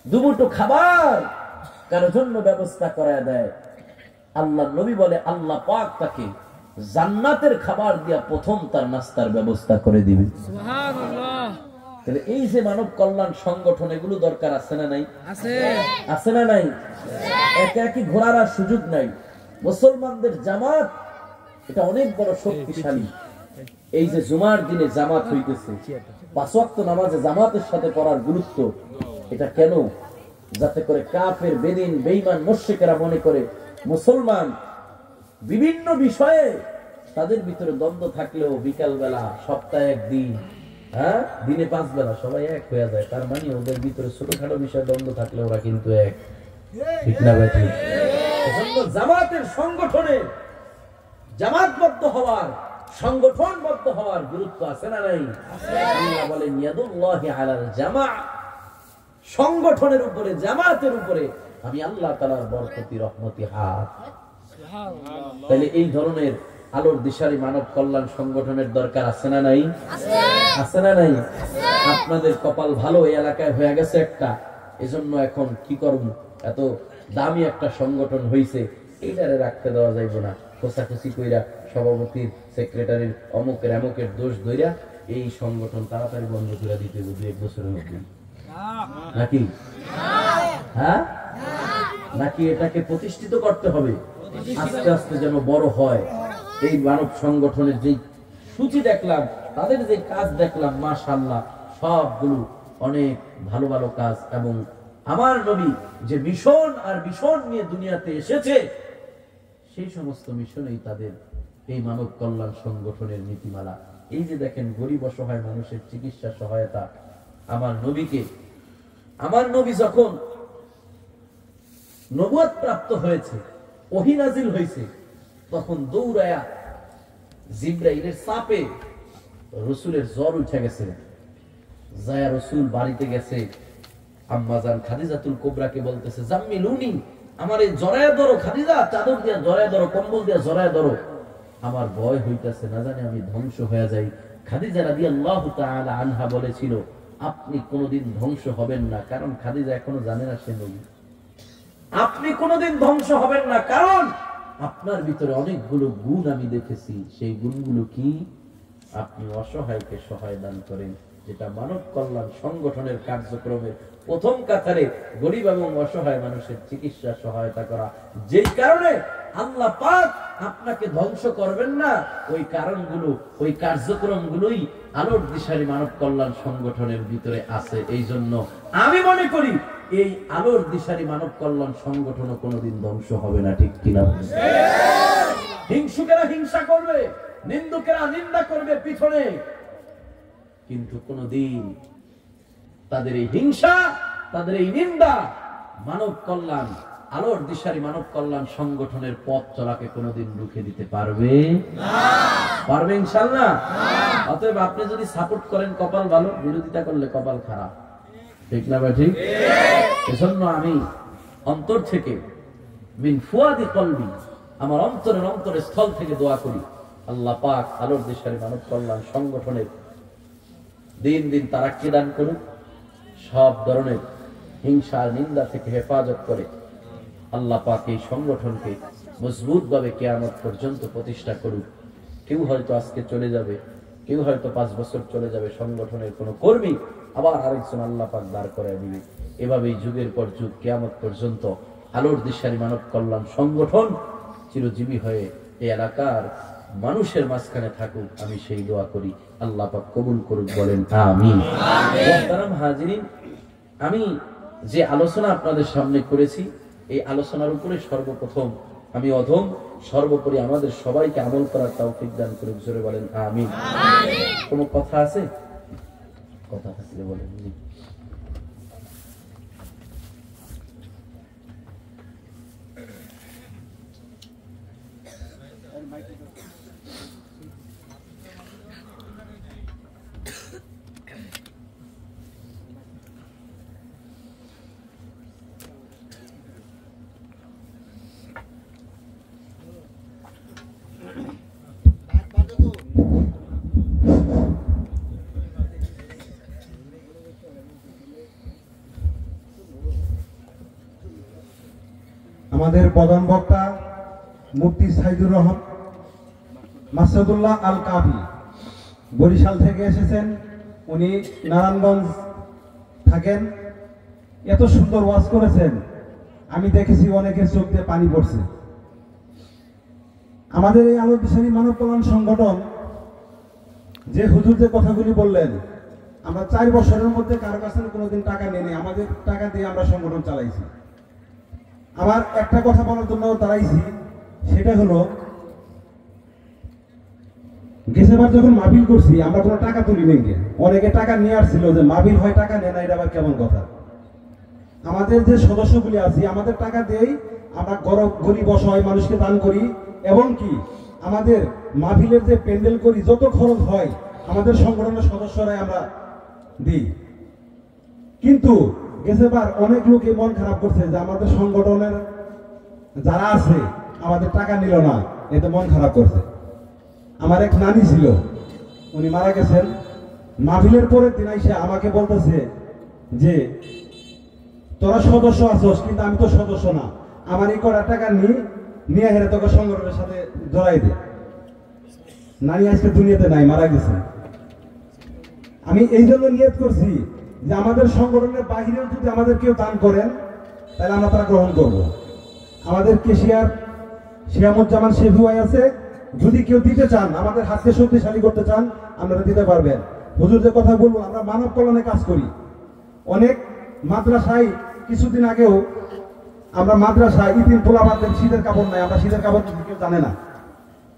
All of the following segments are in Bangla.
দুমুঠো খাবার কারো জন্য ব্যবস্থা করে দেয়, আল্লাহ নবী বলে আল্লাহ পাক তাকে জান্নাতের খাবার দিয়া প্রথম তার নাস্তার ব্যবস্থা করে দিবে। সুবহানাল্লাহ। তাহলে এই যে মানব কল্যাণ সংগঠন, এগুলো দরকার আছে না নাই? আছে। আছে না নাই? একা একই ঘোরার আর সুযোগ নাই। মুসলমানদের জামাত এটা অনেক বড় শক্তিশালী। এই যে জুমার দিনে জামাত হইতেছে, 5 ওয়াক্ত নামাজে জামাতের সাথে পড়ার গুরুত্ব এটা কেন? যাতে করে কাফের, বেদিন, বেঈমান, মুশরিকরা মনে করে মুসলমান বিভিন্ন বিষয়ে তাদের ভিতরে দ্বন্দ্ব থাকলেও বিকাল বেলা, সপ্তাহে একদিন, দিনে 5 বেলা সবাই এক হয়ে যায়। তার মানে ওদের ভিতরে ছোটখাটো বিষয়ে দ্বন্দ্ব থাকলে ওরা কিন্তু এক। ঠিক না ভাই? ঠিক। এজন্য জামাতের সংগঠনে জামাতবদ্ধ হওয়ার, সংগঠনবদ্ধ হওয়ার গুরুত্ব আছে না নাই? আল্লাহ বলেন ইয়াদুল্লাহি আলাল জামা, সংগঠনের উপরে, জামাতের উপরে আমি আল্লাহ তাআলার বরকতি রহমতি হাত। সুবহানাল্লাহ। তাহলে এই ধরনের আলোর দিশারি মানব কল্যাণ সংগঠনের দরকার আছে না নাই? আছে। আছে না নাই? আপনাদের কপাল ভালো, এই এলাকায় হয়ে গেছে একটা। এজন্য এখন কি করব, এত দামি একটা সংগঠন হইছে, এইটারে রাখতে দেওয়া যাইব না। খোসাখুসি কইরা সভাপতির, সেক্রেটারির, অমুকের এমুকের দোষ ধইরা এই সংগঠন তাড়াতাড়ি বন্ধ করে দিতে হবে 2-1 বছরের মধ্যে। নাকি? হ্যাঁ, নাকি এটাকে প্রতিষ্ঠিত করতে হবে? আস্তে আস্তে যেন বড় হয়। এই মানব সংগঠনের যে সূচি দেখলাম, তাদের যে কাজ দেখলাম, মাশাআল্লাহ সবগুলো অনেক ভালো ভালো কাজ। এবং আমার নবী যে মিশন আর মিশন নিয়ে দুনিয়াতে এসেছে, সেই সমস্ত মিশনেই তাদের এই মানব কল্যাণ সংগঠনের নীতিমালা। এই যে দেখেন গরিব অসহায় মানুষের চিকিৎসা সহায়তা, আমার নবী যখন নবুয়ত প্রাপ্ত হয়েছে, ওহী নাজিল হয়েছে, তখন দৌড়ায়া জিবরাইলের চাপে রাসূলের জ্বর উঠে গেছে। যায়া রাসূল বাড়িতে গেছে, আম্মাজান খাদিজাতুল কুবরাকে বলতেছে, জাম্মিলুনি, আমারে জড়ায়া ধরো খাদিজা, চাদর দিয়া জড়ায়া ধরো, কম্বল দিয়া জড়ায়া ধরো, আমার ভয় হইতাছে, না জানি আমি ধ্বংস হয়ে যাই। খাদিজা রাদিয়াল্লাহু তাআলা আনহা বলেছিল, আপনি কোনোদিন ধ্বংস হবেন না, কারণ খাদিজা এখনো জানে না সে নবী। আপনি কোনোদিন ধ্বংস হবেন না, কারণ আপনার ভিতরে অনেকগুলো গুণ আমি দেখেছি। সেই গুণগুলো কি? আপনি অসহায়কে সহায় দান করেন, যেটা মানব কল্যাণ সংগঠনের কার্যক্রমের প্রথম কাতারে গরিব এবং অসহায় মানুষের চিকিৎসা সহায়তা করা। যেই কারণে আল্লাহ পাক আপনাকে ধ্বংস করবেন না, ওই কারণগুলো, ওই কার্যক্রমগুলোই আলোর দিশারি মানব কল্যাণ সংগঠনের ভিতরে আছে। এই জন্য আমি মনে করি এই আলোর দিশারি মানব কল্যাণ সংগঠনও কোনোদিন ধ্বংস হবে না। ঠিক কিনা? হিংসুকেরা হিংসা করবে, নিন্দুকেরা নিন্দা করবে পিছনে, কিন্তু কোনদিন তাদের এই হিংসা, তাদের এই নিন্দা মানব কল্যাণ, আলোর দিশারি মানব কল্যাণ সংগঠনের পথ চলাকে কোনদিন রুখে দিতে পারবে না। পারবে ইনশাআল্লাহ? অতএব আপনি যদি সাপোর্ট করেন কপাল ভালো, বিরোধিতা করলে কপাল খারাপ। ঠিক না ভাই? ঠিক। এজন্য আমি অন্তর থেকে, মিন ফুয়াদি কলবি, আমার অন্তরের স্থল থেকে দোয়া করি, আল্লাহ পাক আলোর দিশারি মানব কল্যাণ সংগঠনের দিন দিন তারাক্কি দান করুক, সব ধরনের হিংসা নিন্দা থেকে হেফাজত করে আল্লাহ পাক এই সংগঠনকে মজবুত ভাবে কিয়ামত পর্যন্ত প্রতিষ্ঠা করুক। কেউ হয়তো আজকে চলে যাবে, কেউ হয়তো 5 বছর চলে যাবে, সংগঠনের কোন কর্মী আবার আরেকজন আল্লাহ পাক দাঁড় করে দিবে। এভাবেই যুগের পর যুগ কিয়ামত পর্যন্ত আলোর দিশারি মানব কল্যাণ সংগঠন চিরজীবী হয়ে এই এলাকার মানুষের মাঝখানে থাকুক, আমি সেই দোয়া করি। আল্লাহ পাক কবুল করুক, বলেন আমিন। মুহতারাম হাজিরিন, আমি যে আলোচনা আপনাদের সামনে করেছি, এই আলোচনার উপরে সর্বপ্রথম আমি অধম, সর্বোপরি আমাদের সবাইকে আমল করার তৌফিক দান করুক, জোরে বলেন আমিন। কোনো কথা আছে? কথা থাকলে বলেন। আমাদের প্রধান বক্তা মুফতি সাইদুর রহমান মাসুদুল্লাহ আল কাবি বরিশাল থেকে এসেছেন। উনি নারায়ণগঞ্জ থাকেন। এত সুন্দর ওয়াজ করেছেন, আমি দেখেছি অনেকের চোখ দিয়ে পানি পড়ছে। আমাদের এই আলো দিশারি মানব কল্যাণ সংগঠন যে হুজুর যে কথাগুলি বললেন, আমরা 4 বছরের মধ্যে কারো কাছে কোনোদিন টাকা নেই, আমাদের টাকা দিয়ে আমরা সংগঠন চালাইছি। আমার একটা কথা বলার জন্য দাঁড়াইছি, সেটা হলো গেছেবার যখন মাহফিল করছি আমরা কোনো টাকা তুলি নেই। অনেকে টাকা নিয়ে আসছিল যে মাহফিল হয় টাকা নেয় না, এটা আবার কেমন কথা। আমাদের যে সদস্যগুলি আছি আমাদের টাকা দিয়েই আমরা গরিব অসহায় মানুষকে দান করি, এবং কি আমাদের মাহফিলের যে প্যান্ডেল করি যত খরচ হয় আমাদের সংগঠনের সদস্যরাই আমরা দিই। কিন্তু গেছেবার অনেক লোকে মন খারাপ করছে যে আমাদের সংগঠনের যারা আছে আমাদের টাকা নিল না, এতে মন খারাপ করছে। আমার এক নানি ছিল, উনি মারা গেছেন। মাহফিলের পরের দিন এসে আমাকে বলতেছে যে তোরা সদস্য আছোস, কিন্তু আমি তো সদস্য না, আমার এই কটা টাকা নিয়ে হেরে তোকে সংগঠনের সাথে জড়াই দে। নানি আজকে দুনিয়াতে নাই, মারা গেছে। আমি এই জন্য নিয়ত করছি যে আমাদের সংগঠনের বাহিরেও যদি আমাদের কেউ দান করেন তাহলে আমরা তারা গ্রহণ করব। আমাদের কেশিয়ার শিয়ামুজ্জামান শেফি ভাই আছে, যদি কেউ দিতে চান, আমাদের হাতকে শক্তিশালী করতে চান, আপনারা দিতে পারবেন। হুজুর যে কথা বলবো, আমরা মানব কল্যাণে কাজ করি। অনেক মাদ্রাসায় কিছুদিন আগেও আমরা মাদ্রাসায় ইতিম পোলাপানদের শীতের কাপড় নাই, আমরা শীতের কাপড় কেউ জানে না।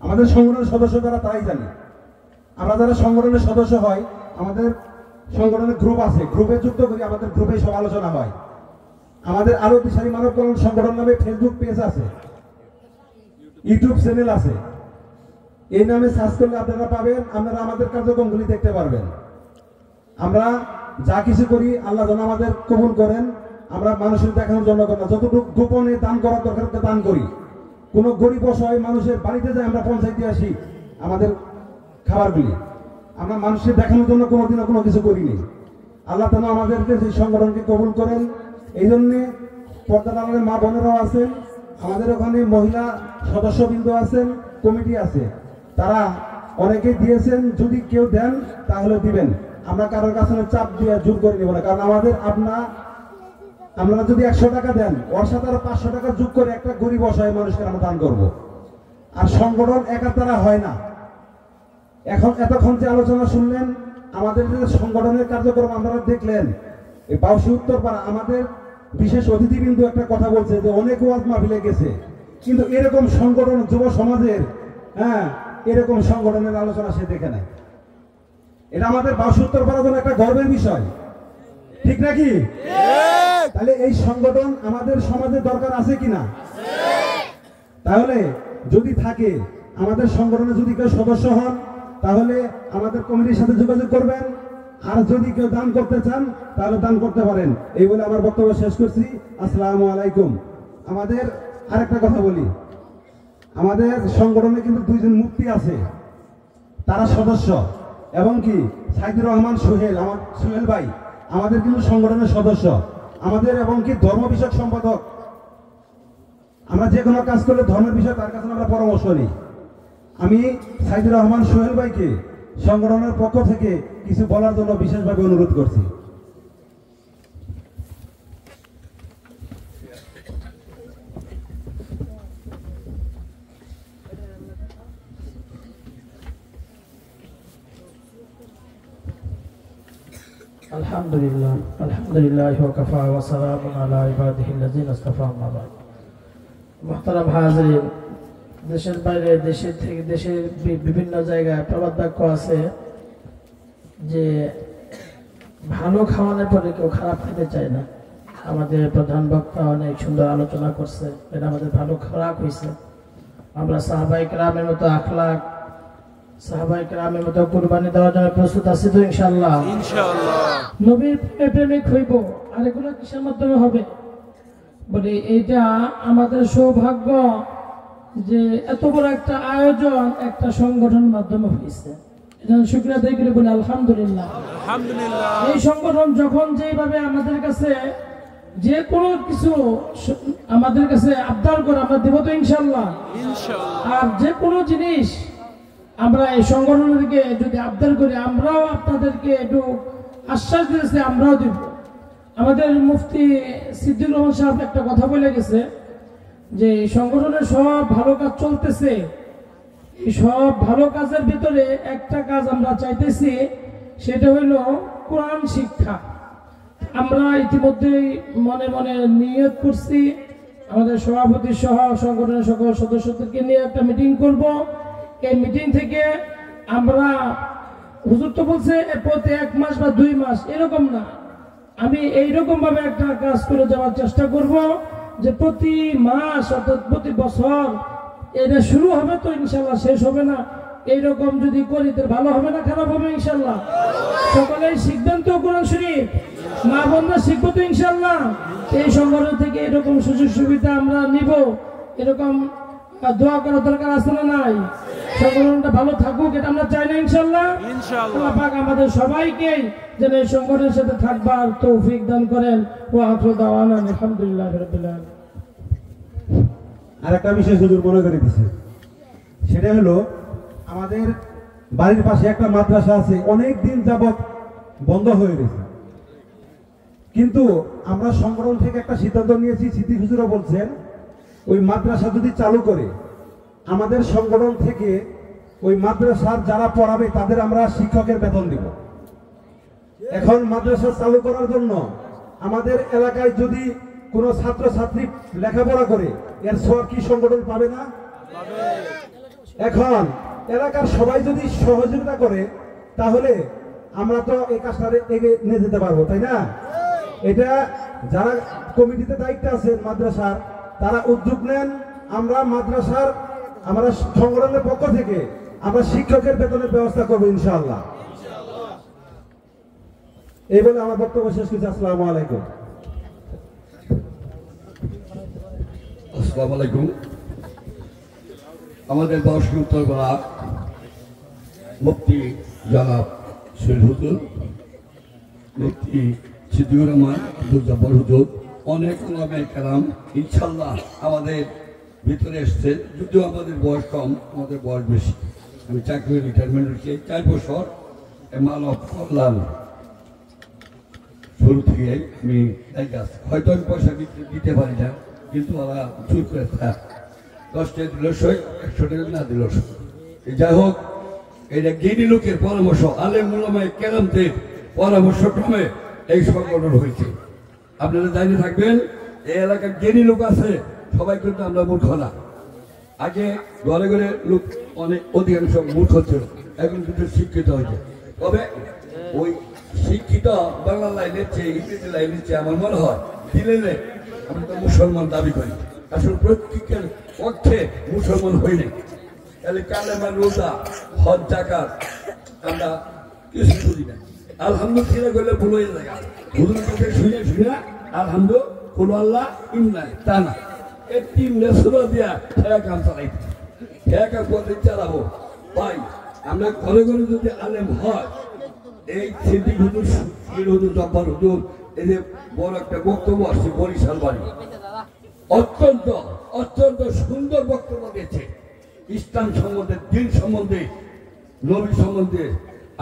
আমাদের সংগঠনের সদস্য যারা তারাই জানে। আমরা যারা সংগঠনের সদস্য হয়, আমাদের সংগঠনের গ্রুপ আছে, গ্রুপে যুক্ত করি, আমাদের গ্রুপে সব আলোচনা হয়। আমাদের আলো দিশারি মানব কল্যাণ সংগঠন নামে ফেসবুক পেজ আছে, ইউটিউব চ্যানেল আছে। এই নামে সার্চ করলে আপনারা পাবেন, আপনারা আমাদের কার্যক্রমগুলি দেখতে পারবেন। আমরা যা কিছু করি আল্লাহ যেন আমাদের কবুল করেন। আমরা মানুষের দেখানোর জন্য করি না, যতটুকু গোপনে দান করার দরকার দান করি। কোনো গরিব অসহায় মানুষের বাড়িতে যাই আমরা পৌঁছাই দিয়ে আসি আমাদের খাবারগুলি। আমরা মানুষের দেখানোর জন্য কোনোদিনও কোনো কিছু করিনি। আল্লাহ যেন আমাদেরকে সেই সংগঠনকে কবুল করেন। এই জন্যে পর্দার আড়ালে মা বোনেরাও আছেন, আমাদের ওখানে মহিলা সদস্যবৃন্দ আছেন, কমিটি আছে, তারা অনেকে দিয়েছেন। যদি কেউ দেন তাহলে দিবেন, আমরা কারোর কাছে চাপ দিয়ে জোর করে নিব না। কারণ আমাদের আপনারা যদি 100 টাকা দেন, ওর সাথে আরো 500 টাকা যোগ করে একটা গরিব অসহায় মানুষকে আমরা দান করবো। আর সংগঠন একার দ্বারা হয় না। এতক্ষণ যে আলোচনা শুনলেন, আমাদের যে সংগঠনের কার্যক্রম আপনারা দেখলেন, এই বাউসি উত্তরপাড়া আমাদের বিশেষ অতিথিবৃন্দ একটা কথা বলছে যে অনেক ওয়াজ মাহফিলে গেছে, কিন্তু এরকম সংগঠন যুব সমাজের এরকম সংগঠনের আলোচনা সে দেখে নাই। এটা আমাদের বাউসি উত্তরপাড়ার জন্য একটা গর্বের বিষয়, ঠিক নাকি? তাহলে এই সংগঠন আমাদের সমাজে দরকার আছে কিনা? তাহলে যদি থাকে, আমাদের সংগঠনে যদি কেউ সদস্য হন তাহলে আমাদের কমিটির সাথে যোগাযোগ করবেন। আর যদি কেউ দান করতে চান তাহলে দান করতে পারেন। এই বলে আমার বক্তব্য শেষ করছি। আসসালামু আলাইকুম। আমাদের আরেকটা কথা বলি, আমাদের সংগঠনে কিন্তু 2 জন মুফতি আছে, তারা সদস্য, এবং কি সাইদুর রহমান সোহেল ভাই আমাদের কিন্তু সংগঠনের সদস্য আমাদের, এবং কি ধর্ম বিষয়ক সম্পাদক। আমরা যে কোনো কাজ করলে ধর্মের বিষয়ে তার কাছে আমরা পরামর্শ নিই। আমি সাইদুর রহমান সোহেল ভাইকে সংগঠনের পক্ষ থেকে কিছু বলার জন্য বিশেষভাবে অনুরোধ করছি। আলহামদুলিল্লাহ, আলহামদুলিল্লাহ ওয়া কাফা ওয়া সালামুন আলা ইবাদিহিল্লাযিনা ইসতাফা, আম্মা বা'দ। মুহতারাম হাজিরিন, দেশের বাইরে, দেশের থেকে, দেশের বিভিন্ন জায়গায় প্রবাদ বাক্য আছে যে ভালো খাওয়ানোর পরে কেউ খারাপ খেতে চায় না। আমাদের প্রধান বক্তা অনেক সুন্দর আলোচনা করছে, এটা আমাদের ভালো খোরাক হয়েছে। আমরা সাহাবায়ে কেরামের মতো আখলাক, সাহাবায়ে কেরামের মতো কুরবানি দেওয়ার জন্য প্রস্তুত আছি তো ইনশাআল্লাহ? ইনশাআল্লাহ। নবীর প্রেমিক হইব, আর এগুলো কিসের মাধ্যমে হবে? বলে এইটা আমাদের সৌভাগ্য যে এত বড় একটা আয়োজন একটা সংগঠনের মাধ্যমে হয়েছে। এজন্য শুকরিয়া আদায় করে বলি আলহামদুলিল্লাহ। আলহামদুলিল্লাহ। এই সংগঠন যখন যেভাবে আমাদের কাছে যে কোনো কিছু আমাদের কাছে আবদার করে আমরা দেবো তো ইনশাল্লাহ। আর যে কোনো জিনিস আমরা এই সংগঠন থেকে যদি আবদার করি, আমরাও আপনাদেরকে একটু আশ্বাস দিয়েছে, আমরাও দিব। আমাদের মুফতি সিদ্দিকুর রহমান সাহেব একটা কথা বলে গেছে যে এই সংগঠনের সব ভালো কাজ চলতেছে, এই সব ভালো কাজের ভিতরে একটা কাজ আমরা চাইতেছি, সেটা হইল কোরআন শিক্ষা। আমরা ইতিমধ্যেই মনে মনে নিয়ত করছি, আমাদের সভাপতি সহ সংগঠনের সকল সদস্যদেরকে নিয়ে একটা মিটিং করব। এই মিটিং থেকে আমরা, হুজুর তো বলছে প্রতি 1 মাস বা 2 মাস এরকম না, আমি এইরকম ভাবে একটা কাজ করে যাওয়ার চেষ্টা করব যে প্রতি মাস অর্থাৎ প্রতি বছর এটা শুরু হবে তো ইনশাল্লাহ শেষ হবে না। এইরকম যদি করি তো ভালো হবে না খারাপ হবে ইনশাল্লাহ? সকলেই শিখবেন তো কোরআন শরীফ? মা বোনরা শিখবো তো ইনশাল্লাহ? এই সংগঠন থেকে এরকম সুযোগ সুবিধা আমরা নিব, এরকম দোয়া করার দরকার আছে না নাই? সংগঠনটা ভালো থাকুক, এটা আমরা চাই না ইনশাল্লাহ? আল্লাহ পাক আমাদের সবাইকে যেন এই সংগঠনের সাথে থাকবার তৌফিক দান করেন। ওয়া আখিরু দাওয়ানা আলহামদুলিল্লাহি রাব্বিল আলামিন। আর একটা বিষয় হুজুর মনে করে দিছে, সেটা হলো আমাদের বাড়ির পাশে একটা মাদ্রাসা আছে, অনেক দিন যাবত বন্ধ হয়ে গেছে, কিন্তু আমরা সংগঠন থেকে একটা সিদ্ধান্ত নিয়েছি, সিদ্দিক হুজুরও বলছেন ওই মাদ্রাসা যদি চালু করে আমাদের সংগঠন থেকে ওই মাদ্রাসার যারা পড়াবে তাদের আমরা শিক্ষকের বেতন দিব। এখন মাদ্রাসা চালু করার জন্য আমাদের এলাকায় যদি কোনো ছাত্র ছাত্রী লেখাপড়া করে এর সব কি সংগঠন পাবে না? এখন এলাকার সবাই যদি সহযোগিতা করে তাহলে আমরা তো এই কাজটা এগিয়ে নিয়ে যেতে পারবো, তাই না? এটা যারা কমিটিতে দায়িত্বে আছেন মাদ্রাসার, তারা উদ্যোগ নেন, আমরা মাদ্রাসার আমরা সংগঠনের পক্ষ থেকে আমরা শিক্ষকের বেতনের ব্যবস্থা করবো ইনশাআল্লাহ। এই বলে আমার বক্তব্য শেষ করছি। আসসালামু আলাইকুম। আসসালামু আলাইকুম। আমাদের দর্শক উত্তরপাড়া মুফতি জনাব শরীফ হুজুর, মুফতি সিদ্দিকুর রহমান আব্দুল জব্বার হুজুর, অনেক ওলামায়ে কেরাম ইনশাআল্লাহ আমাদের ভিতরে এসছে। যদিও আমাদের বয়স কম, আমাদের বয়স বেশি। আমি চাকরি রিটায়ারমেন্ট হচ্ছে 4 বছর মানব কল্যাণ শুরু থেকে আমি হয়তো আমি পয়সা দিতে পারি না, কিন্তু ওরা চুর করে থাক, 10 টাকা দিল 100, 100 টাকা না দিল 100। যাই হোক, এটা জ্ঞানী লোকের পরামর্শ, আলেম ওলামায়ে কেরামদের পরামর্শ ক্রমে এই সংগঠন হয়েছে। আপনারা জানিয়ে থাকবেন এই এলাকার জ্ঞানী লোক আছে, সবাই কিন্তু আমরা মূর্খ না। আগে ঘরে ঘরে লোক অনেক অধিকাংশ মূর্খ ছিল, এখন কিন্তু শিক্ষিত হয়েছে। তবে ওই শিক্ষিত বাংলা লাইনের চেয়ে ইংরেজি লাইনের চেয়ে আমার মনে হয় দিলে আমরা তো মুসলমান দাবি করি, আসলে প্রত্যেকের পক্ষে মুসলমান হইনি। তাহলে কালেমা রোজা হজ জাকাত আমরা কিছু বুঝি না। আলহামদুলিল্লাহ করলে ভুল হয়ে যায়, হুজুরের কাছে শুনে শুনে আলহামদুলিল্লাহ কোনো আল্লাহ ইমনাই তা না, এই 3 নেসুরা দিয়া খেয়া কাম চালাইতে, খেয়া কাম করতে চালাবো ভাই। আমরা ঘরে ঘরে যদি আলেম হয়, এই সিদ্দিক হুজুর, শরীফ হুজুর, জব্বার হুজুর, এই যে বড় একটা বক্তব্য আসছে বরিশাল বাড়ি, অত্যন্ত অত্যন্ত সুন্দর বক্তব্য দিয়েছে ইসলাম সম্বন্ধে, দিন সম্বন্ধে, নবী সম্বন্ধে,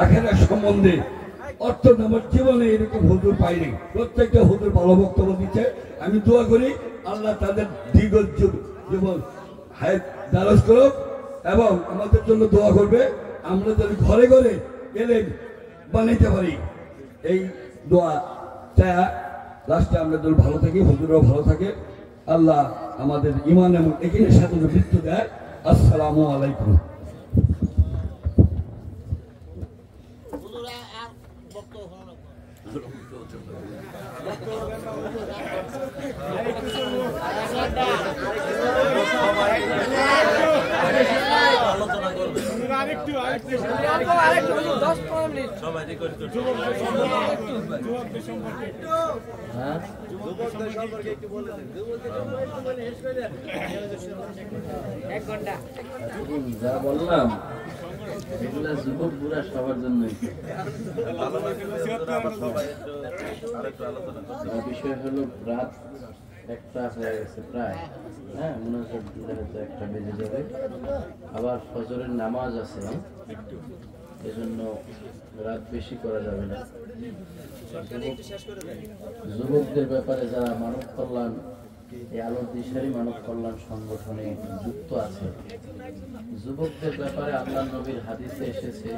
আখিরাত সম্বন্ধে। অত্যন্ত আমার জীবনে এরকম হুজুর পাইনি, প্রত্যেকটা হুজুর ভালো বক্তব্য দিচ্ছে। আমি দোয়া করি আল্লাহ তাদের দীর্ঘ জীবন হায়াত দারাজ করুক এবং আমাদের জন্য দোয়া করবে, আমরা যদি ঘরে ঘরে এলেন বানাইতে পারি। এই দোয়া চায়া লাস্টে আমরা যদি ভালো থাকি, হুজুরও ভালো থাকে, আল্লাহ আমাদের ইমান এবং এখানে সাথে মৃত্যু দেয়। আসসালামু আলাইকুম। যা বললাম এগুলা যুবক বুড়া সবার জন্যই। বিষয় হলো রাত 1টা হয়ে গেছে প্রায়, হ্যাঁ মুনাজাত দিলে হয়তো 1টা বেজে যাবে, আবার ফজরের নামাজ আছে, এজন্য রাত বেশি করা যাবে না। যুবকদের ব্যাপারে যারা মানব কল্যাণ, এই আলোর দিশারি মানব কল্যাণ সংগঠনে যুক্ত আছে, যুবকদের ব্যাপারে আল্লাহর নবীর হাদিসে এসেছে